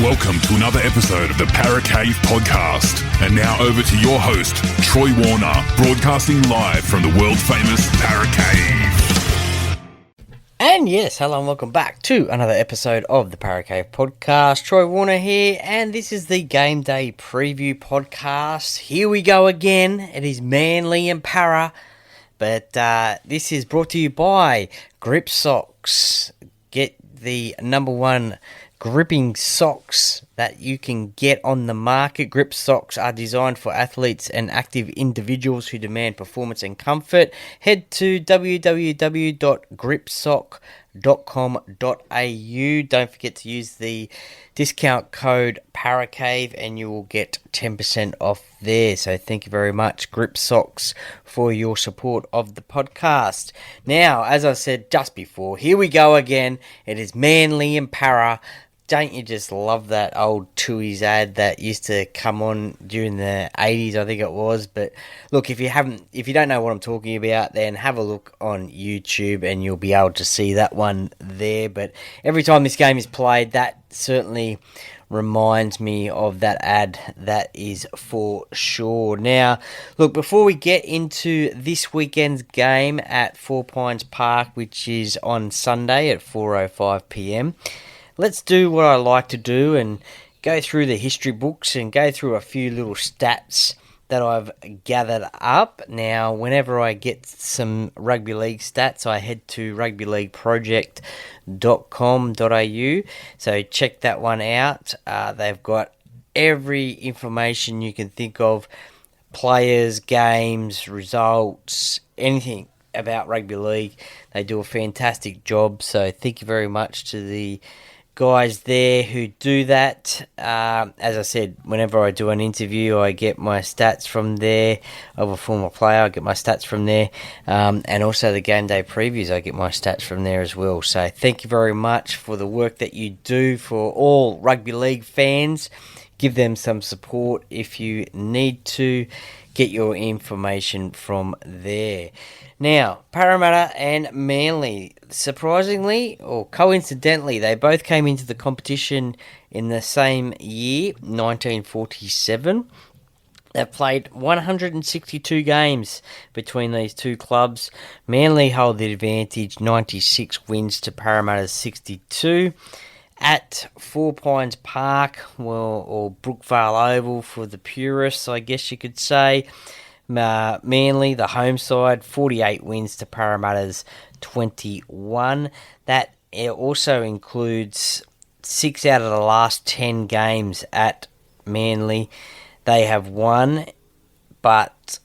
Welcome to another episode of the Parra Cave podcast. And now over to your host, Troy Warner, broadcasting live from the world-famous Parra Cave. And yes, hello and welcome back to another episode of the Parra Cave podcast. Troy Warner here, and this is the Gameday preview podcast. Here we go again. It is Manly and Parra, but this is brought to you by Grip Socks. Get the number one gripping socks that you can get on the market. Grip socks are designed for athletes and active individuals who demand performance and comfort. Head to www.gripsock.com.au. Don't forget to use the discount code PARACAVE and you will get 10% off there. So thank you very much, Grip Socks, for your support of the podcast. Now, as I said just before, here we go again. It is Manly and Parra. Don't you just love that old Tui's ad that used to come on during the 80s, I think it was. But look, if you don't know what I'm talking about, then have a look on YouTube and you'll be able to see that one there. But every time this game is played, that certainly reminds me of that ad, that is for sure. Now, look, before we get into this weekend's game at 4 Pines Park, which is on Sunday at 4:05pm, let's do what I like to do and go through the history books and go through a few little stats that I've gathered up. Now, whenever I get some rugby league stats, I head to rugbyleagueproject.com.au. So check that one out. They've got every information you can think of, players, games, results, anything about rugby league. They do a fantastic job. So thank you very much to the guys there who do that. As I said, whenever I do an interview, I get my stats from there. Of a former player, I get my stats from there. And also the game day previews, I get my stats from there as well. So thank you very much for the work that you do for all rugby league fans. Give them some support if you need to. Get your information from there. Now, Parramatta and Manly, surprisingly or coincidentally, they both came into the competition in the same year, 1947. They've played 162 games between these two clubs. Manly hold the advantage, 96 wins to Parramatta's 62. At 4 Pines Park, or Brookvale Oval for the purists, I guess you could say. Manly, the home side, 48 wins to Parramatta's 21. That also includes 6 out of the last 10 games at Manly. They have won, but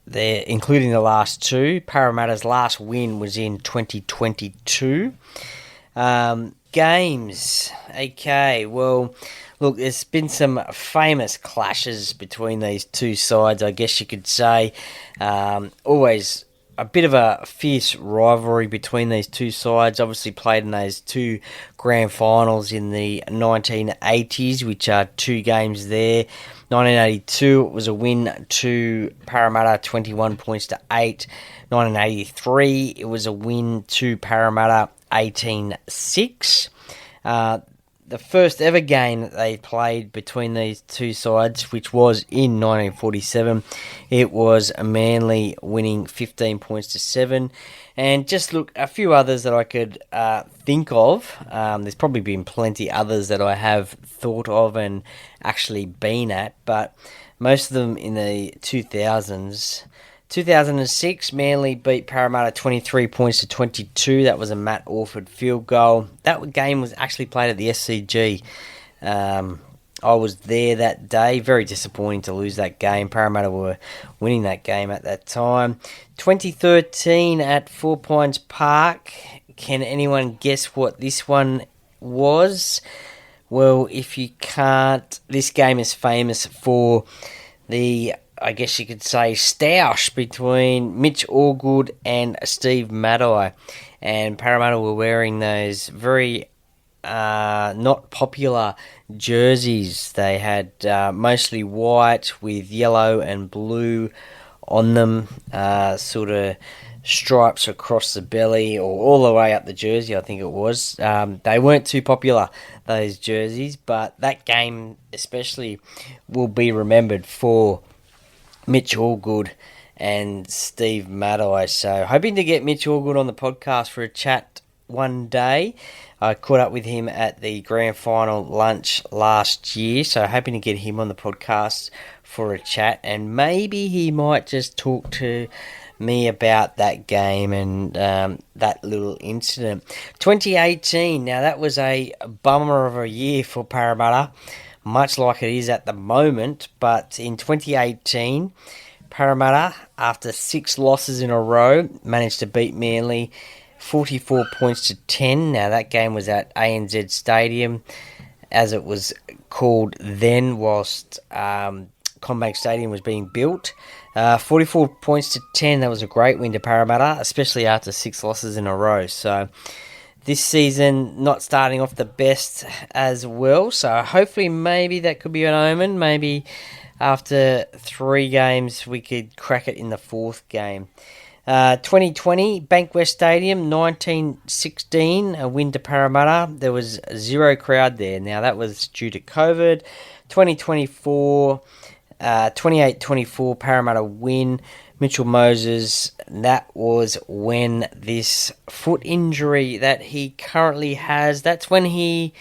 they're including the last 2. Parramatta's last win was in 2022. Games. Okay, well, look, there's been some famous clashes between these two sides, I guess you could say. Always a bit of a fierce rivalry between these two sides. Obviously played in those two grand finals in the 1980s, which are 2 games there. 1982, it was a win to Parramatta, 21 points to 8. 1983, it was a win to Parramatta, 18-6. The first ever game that they played between these two sides, which was in 1947, it was Manly winning 15 points to 7. And just look, a few others that I could think of. There's probably been plenty others that I have thought of and actually been at, but most of them in the 2000s. 2006, Manly beat Parramatta 23 points to 22. That was a Matt Orford field goal. That game was actually played at the SCG. I was there that day. Very disappointing to lose that game. Parramatta were winning that game at that time. 2013 at 4 Pines Park. Can anyone guess what this one was? Well, if you can't, this game is famous for the, I guess you could say, stoush between Mitch Allgood and Steve Maddai. And Parramatta were wearing those very not popular jerseys. They had mostly white with yellow and blue on them, sort of stripes across the belly or all the way up the jersey, I think it was. They weren't too popular, those jerseys, but that game especially will be remembered for Mitch Allgood and Steve Maddai. So hoping to get Mitch Allgood on the podcast for a chat one day. I caught up with him at the grand final lunch last year, so hoping to get him on the podcast for a chat, and maybe he might just talk to me about that game and that little incident. 2018, now that was a bummer of a year for Parramatta, much like it is at the moment, but in 2018, Parramatta, after 6 losses in a row, managed to beat Manly 44 points to 10. Now, that game was at ANZ Stadium, as it was called then, whilst CommBank Stadium was being built. 44 points to 10, that was a great win to Parramatta, especially after 6 losses in a row. So, this season not starting off the best as well. So, hopefully, maybe that could be an omen. Maybe after 3 games, we could crack it in the 4th game. 2020, Bankwest Stadium, 1916, a win to Parramatta. There was 0 crowd there. Now, that was due to COVID. 2024, 28-24, Parramatta win. Mitchell Moses, that was when this foot injury that he currently has, that's when he,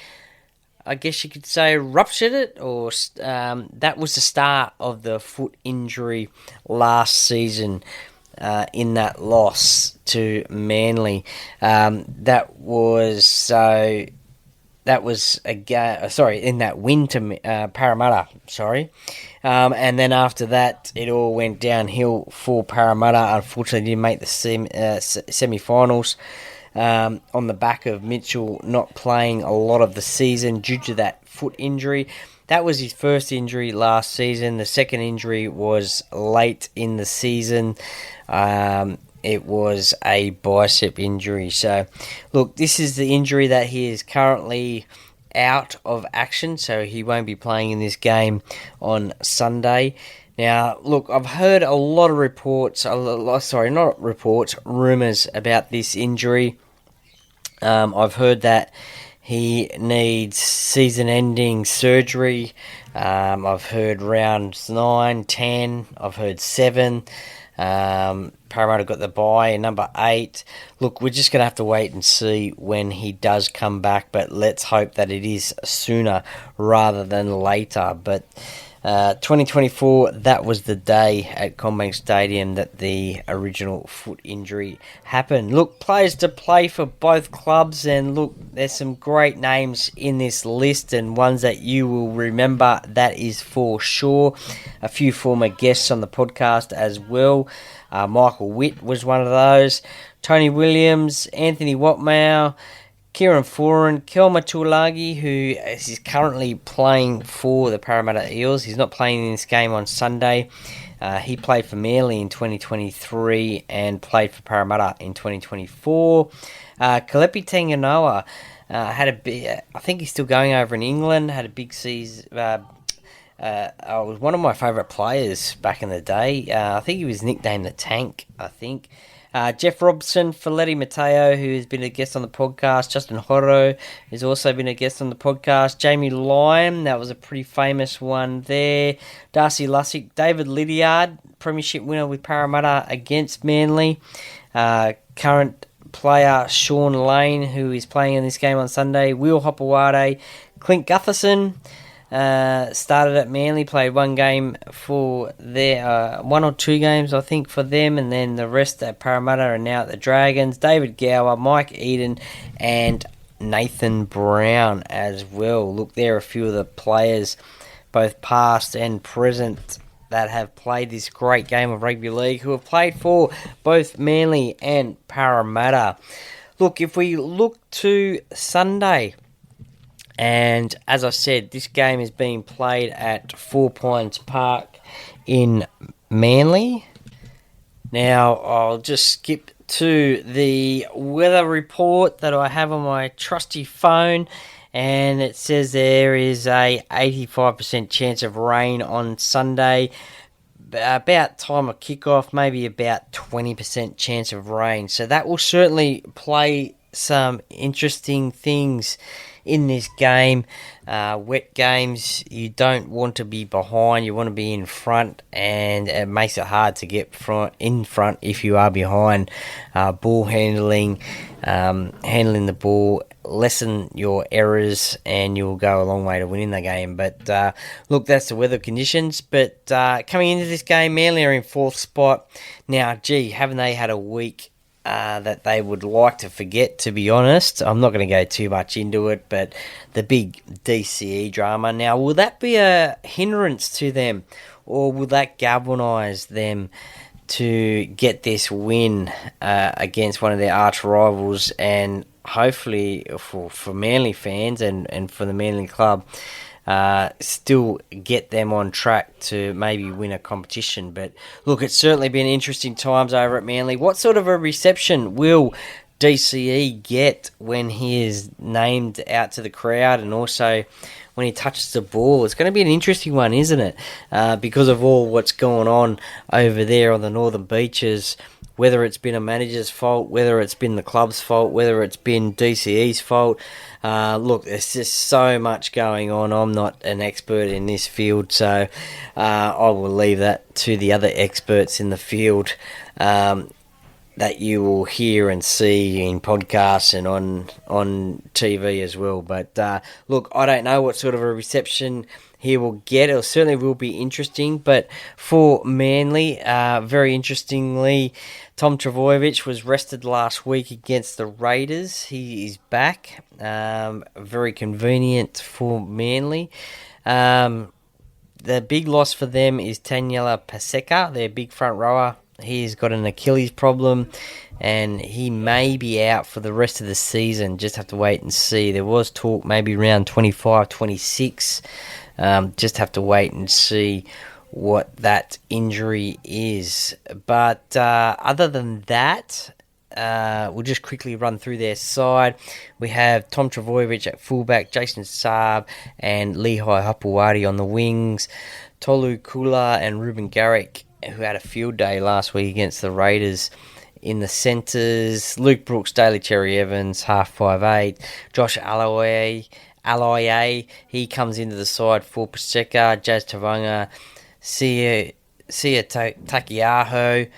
I guess you could say, ruptured it, or that was the start of the foot injury last season. In that loss to Manly, that was a game. In that win to Parramatta. And then after that, it all went downhill for Parramatta. Unfortunately, didn't make the semi-finals on the back of Mitchell not playing a lot of the season due to that foot injury. That was his first injury last season. The second injury was late in the season. It was a bicep injury. So, look, this is the injury that he is currently out of action. So he won't be playing in this game on Sunday. Now, look, I've heard a lot of rumours about this injury. I've heard that he needs season-ending surgery. I've heard rounds 9, 10. I've heard 7. Parramatta got the bye in number 8. Look, we're just going to have to wait and see when he does come back, but let's hope that it is sooner rather than later. But 2024, that was the day at CommBank Stadium that the original foot injury happened. Look, players to play for both clubs, and look, there's some great names in this list and ones that you will remember, that is for sure. A few former guests on the podcast as well. Michael Witt was one of those. Tony Williams, Anthony Watmow, Kieran Foran, Kelma Tuilagi, who is currently playing for the Parramatta Eels. He's not playing in this game on Sunday. He played for Manly in 2023 and played for Parramatta in 2024. Kalepi Tanganoa I think he's still going over in England, had a big season. Was one of my favourite players back in the day. I think he was nicknamed the Tank, I think. Jeff Robson, Folletti Matteo, who has been a guest on the podcast. Justin Horo has also been a guest on the podcast. Jamie Lyon, that was a pretty famous one there. Darcy Lussick, David Lydiard, premiership winner with Parramatta against Manly. Current player Sean Lane, who is playing in this game on Sunday. Will Hopewade, Clint Gutherson. Started at Manly, played one game for their 1 or 2 games, I think, for them, and then the rest at Parramatta are now at the Dragons. David Gower, Mike Eden, and Nathan Brown as well. Look, there are a few of the players, both past and present, that have played this great game of rugby league, who have played for both Manly and Parramatta. Look, if we look to Sunday, and as I said, this game is being played at 4 Pines Park in Manly. Now, I'll just skip to the weather report that I have on my trusty phone, and it says there is a 85% chance of rain on Sunday. about time of kickoff, maybe about 20% chance of rain. So that will certainly play some interesting things in this game. Wet games, you don't want to be behind, you want to be in front, and it makes it hard to get in front if you are behind. Ball handling, handling the ball, lessen your errors, and you'll go a long way to winning the game. But look, that's the weather conditions. But coming into this game, Manly are in 4th spot. Now, haven't they had a week that they would like to forget, to be honest? I'm not going to go too much into it, but the big DCE drama. Now, will that be a hindrance to them, or will that galvanise them to get this win against one of their arch rivals, and hopefully for Manly fans and for the Manly club, still get them on track to maybe win a competition? But look, it's certainly been interesting times over at Manly. What sort of a reception will DCE get when he is named out to the crowd, and also when he touches the ball? It's going to be an interesting one, isn't it? Because of all what's going on over there on the Northern Beaches, whether it's been a manager's fault, whether it's been the club's fault, whether it's been DCE's fault. Look, there's just so much going on. I'm not an expert in this field, so I will leave that to the other experts in the field that you will hear and see in podcasts and on TV as well. But look, I don't know what sort of a reception he will get. It certainly will be interesting. But for Manly, very interestingly, Tom Trbojevic was rested last week against the Raiders. He is back. Very convenient for Manly. The big loss for them is Taniela Paseka, their big front rower. He's got an Achilles problem, and he may be out for the rest of the season. Just have to wait and see. There was talk maybe around 25, 26. Just have to wait and see what that injury is. But other than that, we'll just quickly run through their side. We have Tom Trbojevic at fullback, Jason Saab and Lehigh Hapawadi on the wings, Tolu Kula and Ruben Garrick, who had a field day last week against the Raiders, in the centres. Luke Brooks, Daly Cherry Evans, half 5'8". Josh Aloye, he comes into the side for Paseka. Jazz Tavanga, Sia Takiaho,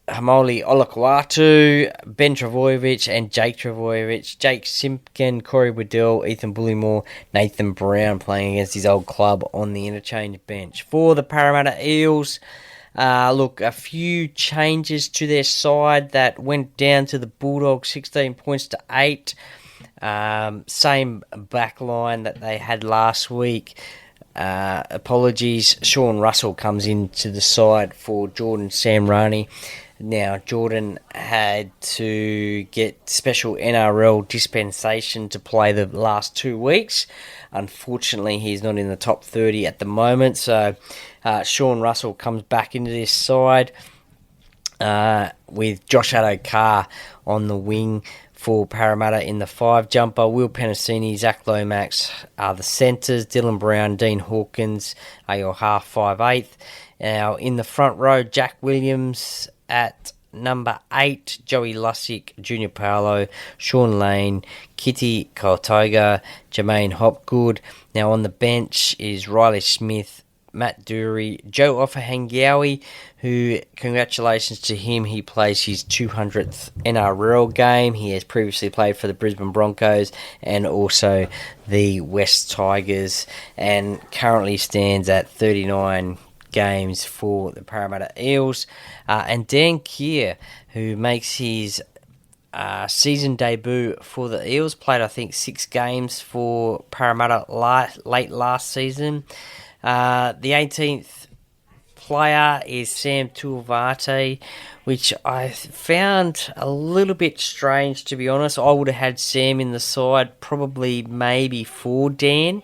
Hamoli Olakwatu, Ben Trbojevic and Jake Trbojevic, Jake Simpkin, Corey Waddell, Ethan Bullymore, Nathan Brown playing against his old club on the interchange bench. For the Parramatta Eels, look, a few changes to their side that went down to the Bulldogs, 16 points to 8. Same back line that they had last week. Apologies, Sean Russell comes into the side for Jordan Samrani. Now, Jordan had to get special NRL dispensation to play the last 2 weeks. Unfortunately, he's not in the top 30 at the moment, so Sean Russell comes back into this side with Josh Addo-Carr on the wing for Parramatta in the 5 jumper. Will Penasini, Zach Lomax are the centres. Dylan Brown, Dean Hawkins are your half 5'8". Now, in the front row, Jack Williams at number 8, Joey Lussick, Junior Paolo, Sean Lane, Kitty Kaltoga, Jermaine Hopgood. Now on the bench is Riley Smith, Matt Dury, Joe Ofahengawi, who, congratulations to him, he plays his 200th NRL game. He has previously played for the Brisbane Broncos and also the West Tigers, and currently stands at 39 games for the Parramatta Eels. And Dan Keir, who makes his season debut for the Eels, played I think 6 games for Parramatta late last season. The 18th player is Sam Tuivasa, which I found a little bit strange, to be honest. I would have had Sam in the side, probably maybe for Dan,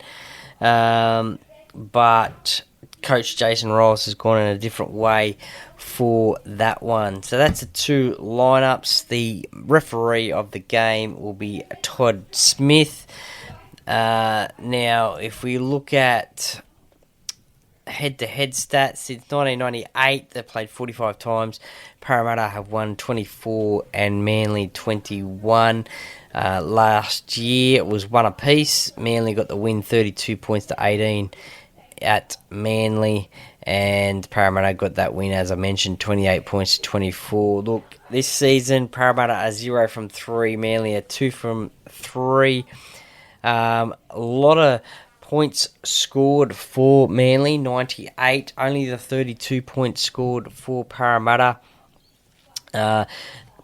but Coach Jason Riles has gone in a different way for that one. So that's the 2 lineups. The referee of the game will be Todd Smith. Now, if we look at head-to-head stats, since 1998, they've played 45 times. Parramatta have won 24 and Manly 21. Last year, it was one apiece. Manly got the win, 32 points to 18 at Manly, and Parramatta got that win, as I mentioned, 28 points to 24. Look, this season, Parramatta are 0 from 3, Manly are 2 from 3. A lot of points scored for Manly, 98. Only the 32 points scored for Parramatta.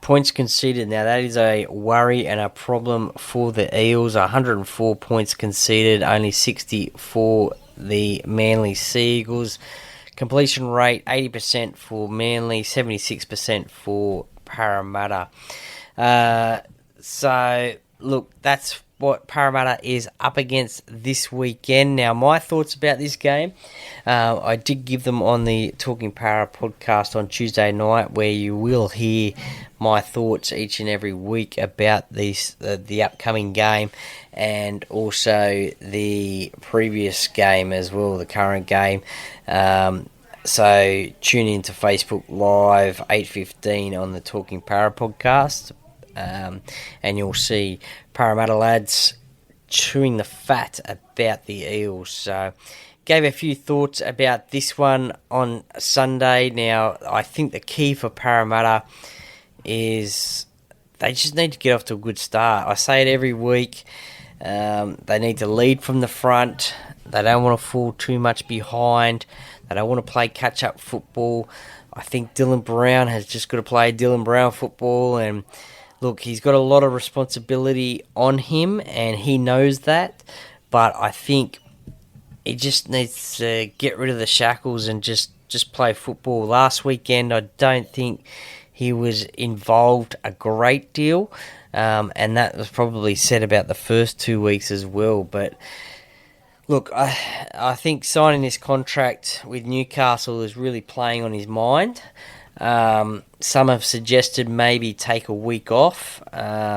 Points conceded, now that is a worry and a problem for the Eels. 104 points conceded, only 60 for the Manly Seagulls. Completion rate 80% for Manly, 76% for Parramatta. So look, that's what Parramatta is up against this weekend. Now, my thoughts about this game, I did give them on the Talking Parra podcast on Tuesday night, where you will hear my thoughts each and every week about the upcoming game, and also the previous game as well, the current game. So tune in to Facebook Live 8:15 on the Talking Parra podcast, and you'll see Parramatta lads chewing the fat about the Eels. So gave a few thoughts about this one on Sunday. Now, I think the key for Parramatta is they just need to get off to a good start. I say it every week. They need to lead from the front. They don't want to fall too much behind. They don't want to play catch-up football. I think Dylan Brown has just got to play Dylan Brown football, and look, he's got a lot of responsibility on him, and he knows that, but I think he just needs to get rid of the shackles and just play football. Last weekend, I don't think he was involved a great deal, and that was probably said about the first 2 weeks as well. But look, I think signing this contract with Newcastle is really playing on his mind. Some have suggested maybe take a week off,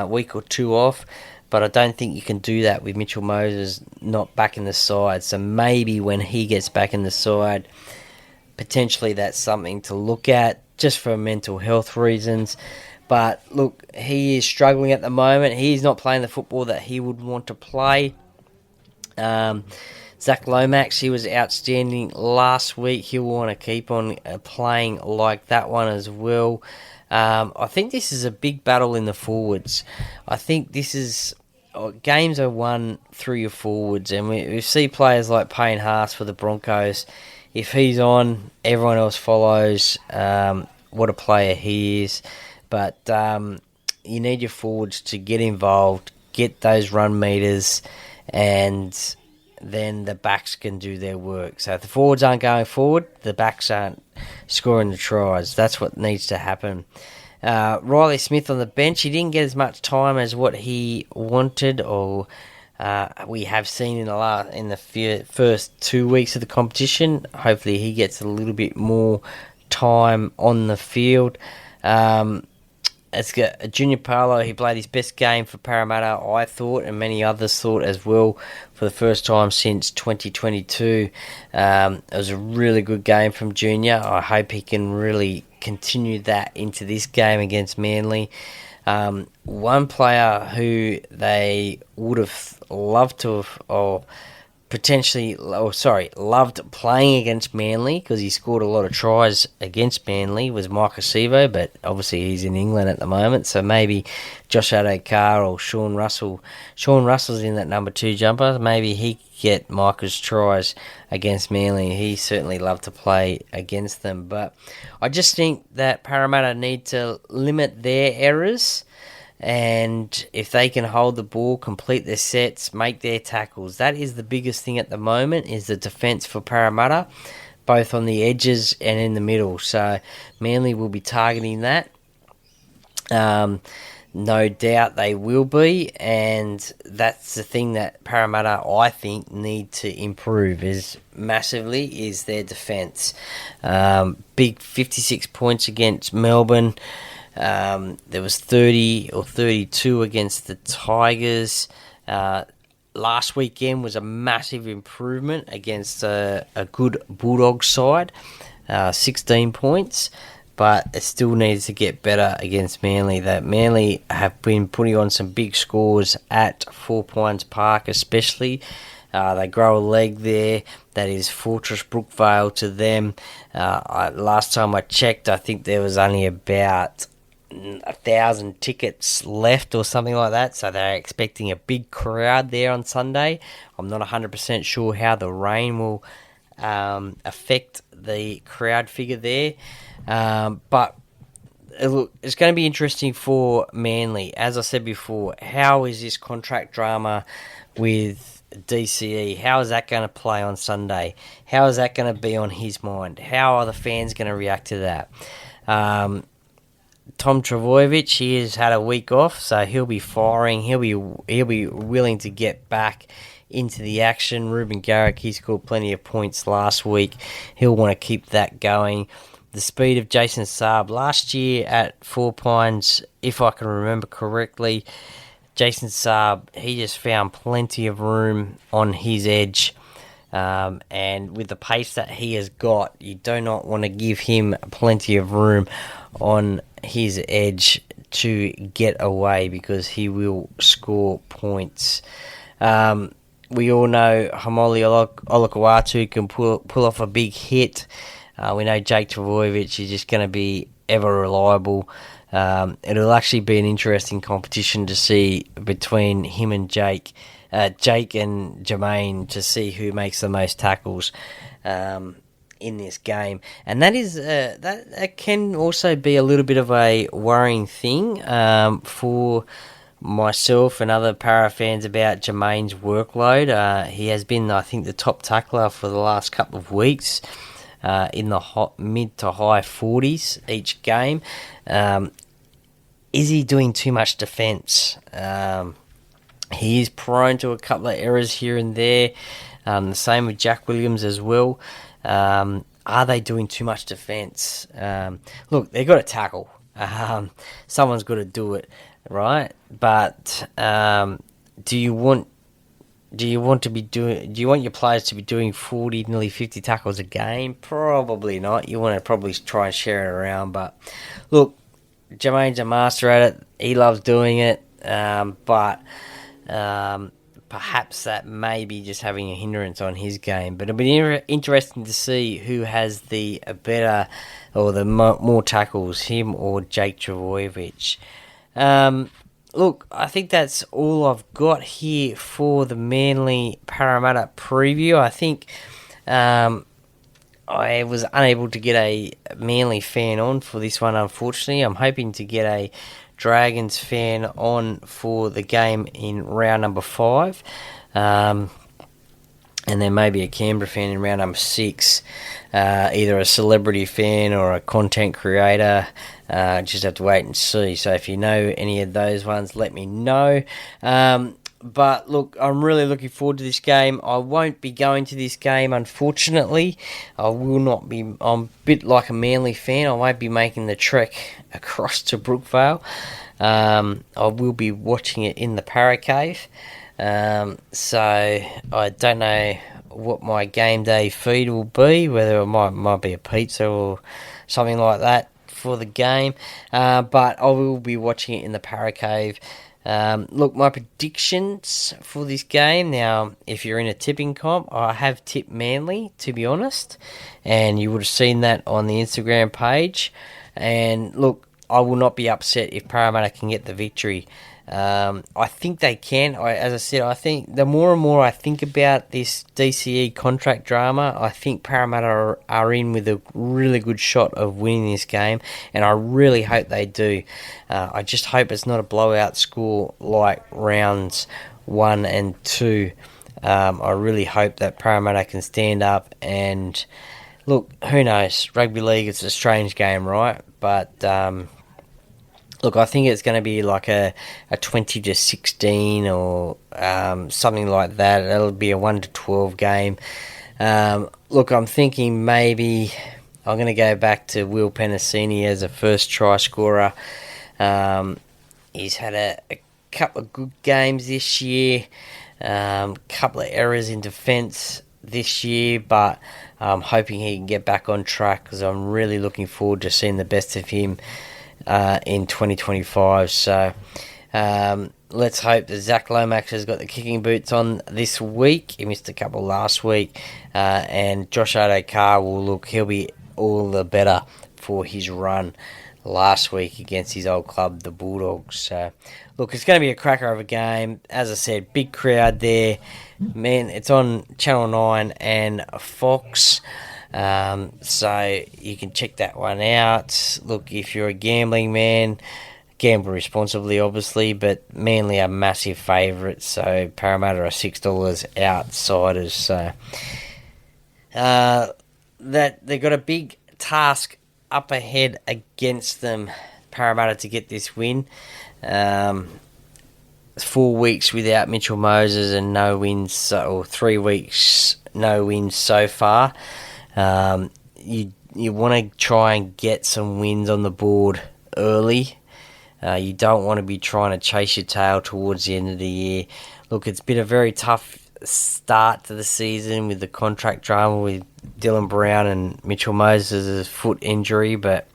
week or two off, but I don't think you can do that with Mitchell Moses not back in the side. So maybe when he gets back in the side, potentially that's something to look at, just for mental health reasons. But look, he is struggling at the moment. He's not playing the football that he would want to play. Zach Lomax, he was outstanding last week. He'll want to keep on playing like that one as well. I think this is a big battle in the forwards. I think this is games are won through your forwards, and we see players like Payne Haas for the Broncos. If he's on, everyone else follows. What a player he is. But you need your forwards to get involved, get those run meters, and then the backs can do their work. So if the forwards aren't going forward, the backs aren't scoring the tries. That's what needs to happen. Riley Smith on the bench, he didn't get as much time as what he wanted, or we have seen in the first 2 weeks of the competition. Hopefully he gets a little bit more time on the field. It's got Junior Paulo. He played his best game for Parramatta, I thought, and many others thought as well, for the first time since 2022. It was a really good game from Junior. I hope he can really continue that into this game against Manly. One player who they would have loved to have, loved playing against Manly, because he scored a lot of tries against Manly, was Mike Acevo, but obviously he's in England at the moment, so maybe Josh Adokar or Sean Russell. Sean Russell's in that number 2 jumper. Maybe he could get Micah's tries against Manly. He certainly loved to play against them. But I just think that Parramatta need to limit their errors, and if they can hold the ball, complete their sets, make their tackles, that is the biggest thing at the moment, is the defence for Parramatta, both on the edges and in the middle. So Manly will be targeting that. No doubt they will be, and that's the thing that Parramatta, I think, need to improve is their defence. Big 56 points against Melbourne. There was 30 or 32 against the Tigers. last weekend was a massive improvement against a good Bulldogs side, 16 points, but it still needs to get better against Manly. That Manly have been putting on some big scores at 4 Pines Park especially. They grow a leg there. That is Fortress Brookvale to them. Last time I checked, I think there was only about 1,000 tickets left or something like that, so they're expecting a big crowd there on Sunday. I'm not 100% sure how the rain will affect the crowd figure there, but look, it's going to be interesting for Manly. As I said before, how is this contract drama with DCE? How is that going to play on Sunday? How is that going to be on his mind? How are the fans going to react to that? Tom Trbojevic, he has had a week off, so he'll be firing. He'll be willing to get back into the action. Ruben Garrick, he scored plenty of points last week. He'll want to keep that going. The speed of Jason Saab last year at 4 Pines, if I can remember correctly, Jason Saab, he just found plenty of room on his edge. And with the pace that he has got, you do not want to give him plenty of room on his edge to get away, because he will score points. We all know Hamoli Olakawatu can pull off a big hit. We know Jake Trbojevic is just going to be ever reliable. It'll actually be an interesting competition to see between him and Jake and Jermaine, to see who makes the most tackles in this game. And that is that can also be a little bit of a worrying thing for myself and other Parra fans about Jermaine's workload. He has been, I think, the top tackler for the last couple of weeks, in the mid to high 40s each game. Is he doing too much defence? He is prone to a couple of errors here and there. The same with Jack Williams as well. Are they doing too much defence? Look, they've got to tackle. Someone's got to do it, right? But do you want your players to be doing 40, nearly 50 tackles a game? Probably not. You want to probably try and share it around. But look, Jermaine's a master at it. He loves doing it. But perhaps that may be just having a hindrance on his game. But it'll be interesting to see who has the better or the more tackles, him or Jake Trbojevic. Look, I think that's all I've got here for the Manly Parramatta preview. I think I was unable to get a Manly fan on for this one, unfortunately. I'm hoping to get a Dragons fan on for the game in round number 5. And then maybe a Canberra fan in round number 6. Either a celebrity fan or a content creator. Just have to wait and see. So if you know any of those ones, let me know. But look, I'm really looking forward to this game. I won't be going to this game, unfortunately. I will not be. I'm a bit like a Manly fan. I won't be making the trek across to Brookvale. I will be watching it in the Parra Cave. So I don't know what my game day feed will be, whether it might be a pizza or something like that for the game. But I will be watching it in the Parra Cave. Look, my predictions for this game. Now, if you're in a tipping comp, I have tipped Manly, to be honest, and you would have seen that on the Instagram page. And look, I will not be upset if Parramatta can get the victory. I think they can. As I said, I think the more and more I think about this DCE contract drama, I think Parramatta are in with a really good shot of winning this game, and I really hope they do. I just hope it's not a blowout score like rounds 1 and 2. I really hope that Parramatta can stand up and look, who knows? Rugby league, it's a strange game, right? But look, I think it's going to be like a 20-16 or something like that. It'll be a 1-12 game. Look, I'm thinking maybe I'm going to go back to Will Penasini as a first try scorer. He's had a couple of good games this year. Couple of errors in defence this year, but I'm hoping he can get back on track because I'm really looking forward to seeing the best of him in 2025. So let's hope that Zach Lomax has got the kicking boots on this week. He missed a couple last week. And Josh Adokar he'll be all the better for his run last week against his old club, the Bulldogs. So, look, it's going to be a cracker of a game. As I said, big crowd there. Man, it's on Channel 9 and Fox. So you can check that one out. Look, if you're a gambling man, gamble responsibly, obviously, but Manly are massive favourites, so Parramatta are $6 outsiders. So that they've got a big task up ahead against them, Parramatta, to get this win. 4 weeks without Mitchell Moses and no wins, or 3 weeks no wins so far. You want to try and get some wins on the board early. You don't want to be trying to chase your tail towards the end of the year. Look, it's been a very tough start to the season with the contract drama with Dylan Brown and Mitchell Moses' foot injury, but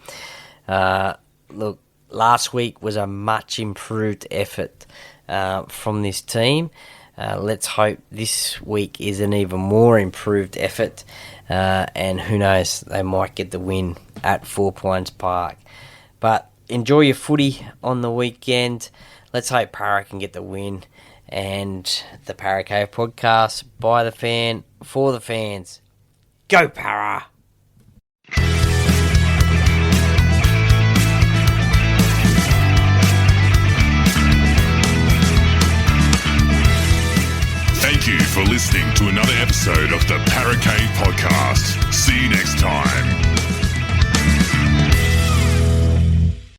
look, last week was a much improved effort from this team. Let's hope this week is an even more improved effort, and who knows, they might get the win at 4 Pines Park. But enjoy your footy on the weekend. Let's hope Parra can get the win. And the Parra Cave podcast, by the fan, for the fans. Go Parra! Thank you for listening to another episode of the Parra Cave podcast. See you next time.